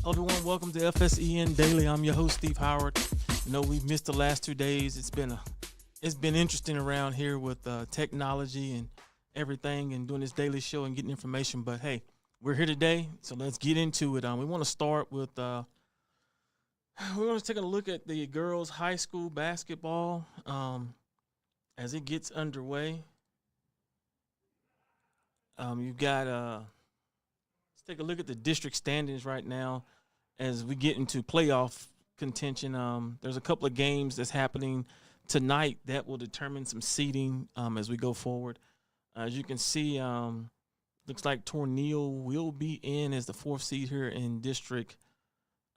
Everyone, welcome to FSEN Daily. I'm your host, Steve Howard. We've missed the last 2 days. It's been interesting around here with technology and everything, and doing this daily show and getting information. But hey, we're here today, so let's get into it. We want to start with we want to take a look at the girls' high school basketball as it gets underway. You've got let's take a look at the district standings right now as we get into playoff contention. There's a couple of games that's happening tonight that will determine some seeding as we go forward. As you can see, looks like Tornillo will be in as the 4th seed here in District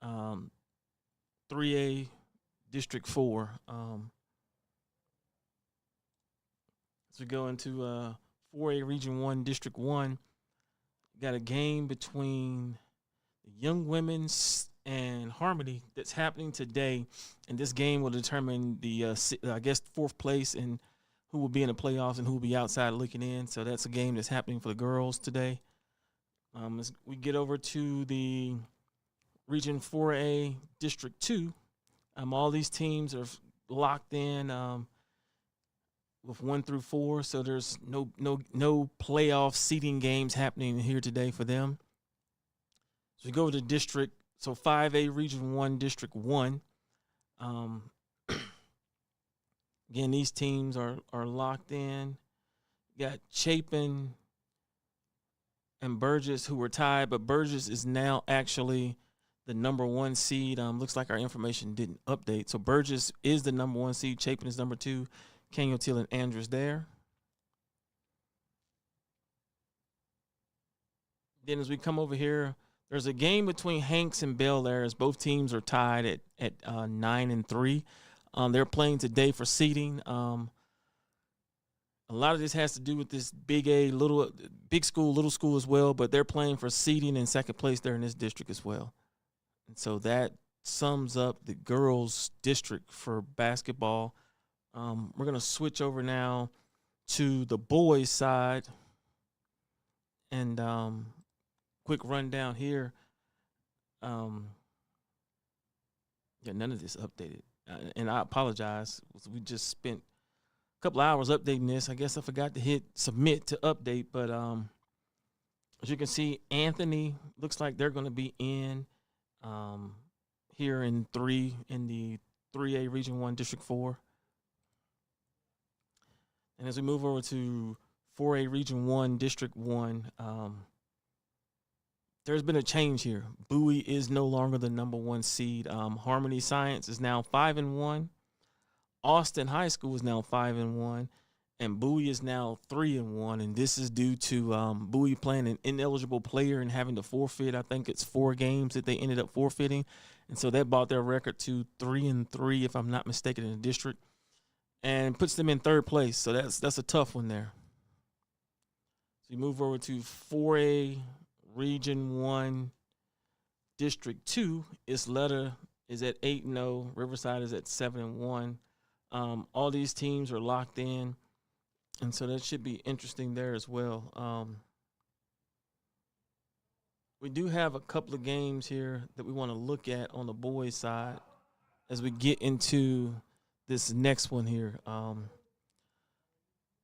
3A, District 4. As we go into 4A Region 1, District 1, got a game between the Young Women's and Harmony that's happening today, and this game will determine the 4th place and who will be in the playoffs and who will be outside looking in. So that's a game that's happening for the girls today. As we get over to the Region 4A District 2, all these teams are locked in with 1 through 4, so there's no playoff seeding games happening here today for them. So we go to District, so 5A Region 1, District 1. Again, these teams are locked in. You got Chapin and Burgess, who were tied, but Burgess is now actually the number 1 seed. Looks like our information didn't update. So Burgess is the number 1 seed. Chapin is number 2. Canyon and Andrews there. Then as we come over here, there's a game between Hanks and Bel Air as both teams are tied at 9-3. They're playing today for seeding. A lot of this has to do with this big school, little school as well, but they're playing for seeding in 2nd place there in this district as well. And so that sums up the girls' district for basketball. We're going to switch over now to the boys' side. And quick rundown here. None of this updated. And I apologize. We just spent a couple hours updating this. I guess I forgot to hit submit to update. But as you can see, Anthony looks like they're going to be in here in the 3A Region 1 District 4. And as we move over to 4A Region 1, District 1, there's been a change here. Bowie is no longer the number 1 seed. Harmony Science is now 5-1. Austin High School is now 5-1. And Bowie is now 3-1. And this is due to Bowie playing an ineligible player and having to forfeit. I think it's 4 games that they ended up forfeiting. And so that brought their record to 3-3, if I'm not mistaken, in the district, and puts them in 3rd place. So that's a tough one there. So you move over to 4A Region 1 District 2. Isleta is at 8-0. Riverside is at 7-1. All these teams are locked in, and so that should be interesting there as well. We do have a couple of games here that we want to look at on the boys' side as we get into this next one here.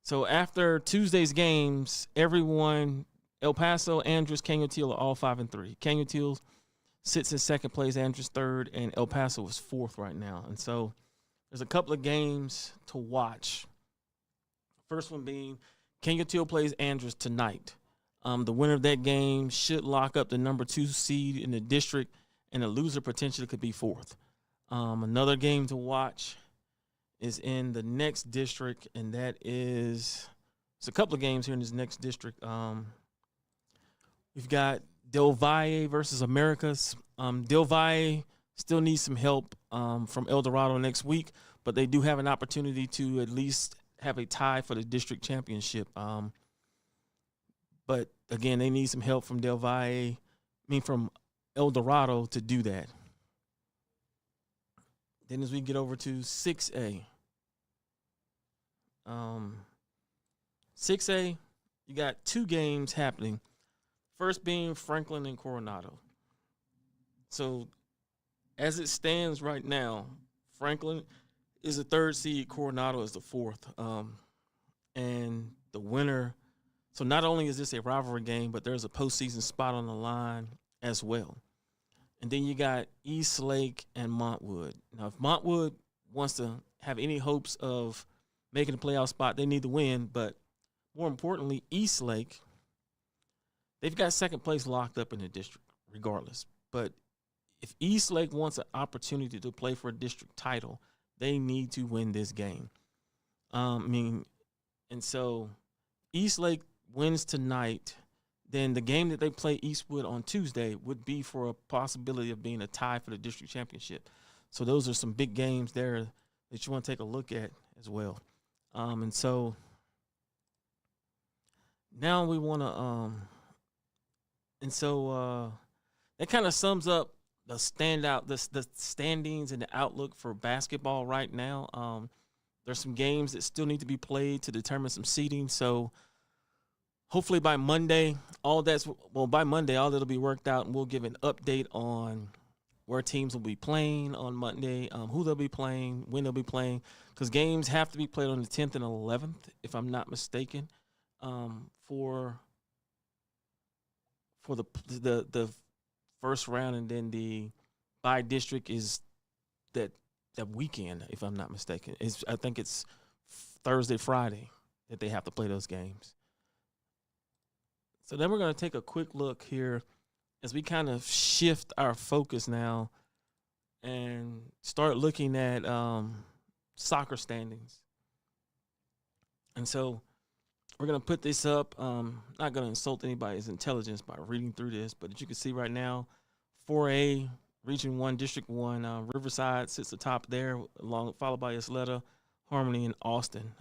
So after Tuesday's games, everyone, El Paso, Andrews, Canyon are all 5-3. Canyon sits in 2nd place, Andrews 3rd, and El Paso is 4th right now. And so there's a couple of games to watch. First one being Canyon plays Andrews tonight. The winner of that game should lock up the number 2 seed in the district, and the loser potentially could be 4th. Another game to watch is in the next district, and that is – it's a couple of games here in this next district. We've got Del Valle versus Americas. Del Valle still needs some help from El Dorado next week, but they do have an opportunity to at least have a tie for the district championship. But, again, they need some help from from El Dorado to do that. Then as we get over to 6A, 6A, you got 2 games happening. First being Franklin and Coronado. So as it stands right now, Franklin is the third seed, Coronado is the fourth. And the winner, so not only is this a rivalry game, but there's a postseason spot on the line as well. And then you got Eastlake and Montwood. Now, if Montwood wants to have any hopes of making a playoff spot, they need to win. But more importantly, Eastlake, they've got second place locked up in the district regardless. But if Eastlake wants an opportunity to play for a district title, they need to win this game. And so Eastlake wins tonight, then the game that they play Eastwood on Tuesday would be for a possibility of being a tie for the district championship. So those are some big games there that you want to take a look at as well. And so now we want to that kind of sums up the standings and the outlook for basketball right now. There's some games that still need to be played to determine some seeding. So hopefully by Monday, all that'll be worked out, and we'll give an update on where teams will be playing on Monday, who they'll be playing, when they'll be playing, because games have to be played on the 10th and 11th, if I'm not mistaken, for the first round, and then the by district is that weekend, if I'm not mistaken. I think it's Thursday, Friday that they have to play those games. So then we're going to take a quick look here as we kind of shift our focus now and start looking at soccer standings. And so we're going to put this up. Not going to insult anybody's intelligence by reading through this, but as you can see right now, 4A, Region 1, District 1, Riverside sits atop there, followed by Ysleta, Harmony, and Austin.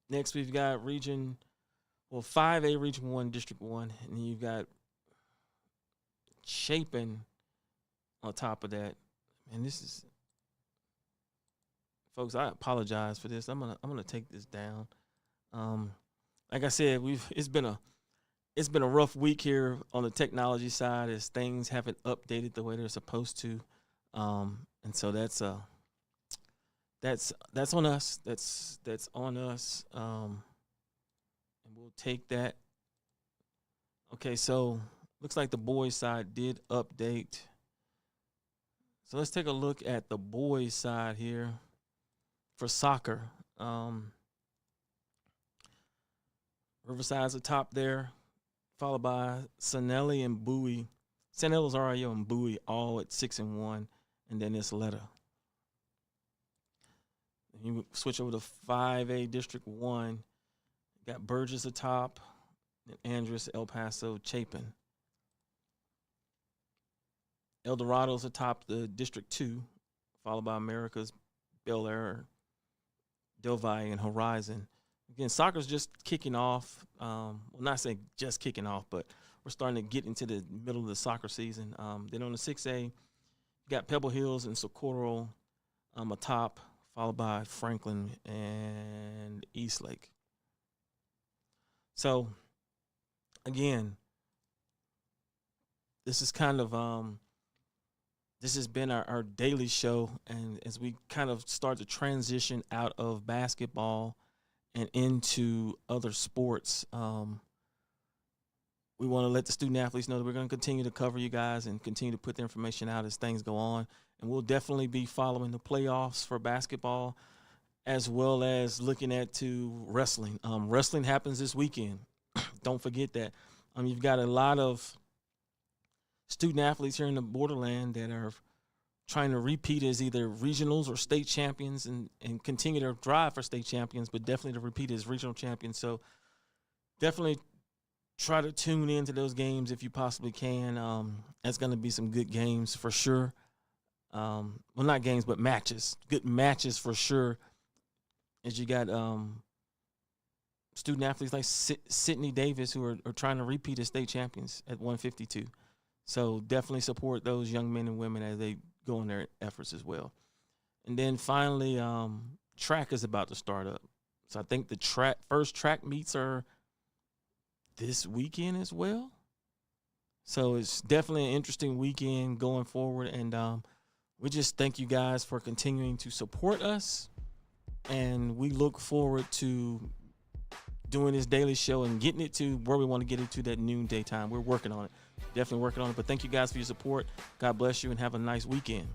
Next, we've got 5A, Region 1, District 1, and then you've got Chapin on top of that. And this is, folks, I apologize for this. I'm gonna take this down. Like I said, it's been a rough week here on the technology side as things haven't updated the way they're supposed to, and so that's on us. That's on us, and we'll take that. Okay, so looks like the boys' side did update. So let's take a look at the boys' side here for soccer. Riverside's atop there, followed by Sanelli and Bowie. Sanelli's RIO and Bowie all at 6-1, and then it's Ysleta. You switch over to 5A District 1. You got Burgess atop, and Andress, El Paso, Chapin. El Dorado's atop the District 2, followed by America's, Bel Air, Delvi, and Horizon. Again, soccer's just kicking off. Well, not saying just kicking off, but we're starting to get into the middle of the soccer season. Then on the 6A, you got Pebble Hills and Socorro atop, followed by Franklin and Eastlake. So, again, this is kind of this has been our daily show, and as we kind of start to transition out of basketball and into other sports, we want to let the student athletes know that we're going to continue to cover you guys and continue to put the information out as things go on. And we'll definitely be following the playoffs for basketball, as well as looking at wrestling. Wrestling happens this weekend. Don't forget that. You've got a lot of student athletes here in the borderland that are trying to repeat as either regionals or state champions and continue to drive for state champions, but definitely to repeat as regional champions. So definitely try to tune into those games if you possibly can. That's going to be some good games for sure. Well, not games, but matches. Good matches for sure. As you got student athletes like Sydney Davis who are trying to repeat as state champions at 152. So definitely support those young men and women as they go in their efforts as well. And then finally, track is about to start up. So I think the first track meets are this weekend as well, So it's definitely an interesting weekend going forward. And we just thank you guys for continuing to support us. And we look forward to doing this daily show and getting it to where we want to get it to, that noonday time. We're working on it. Definitely working on it. But thank you guys for your support. God bless you and have a nice weekend.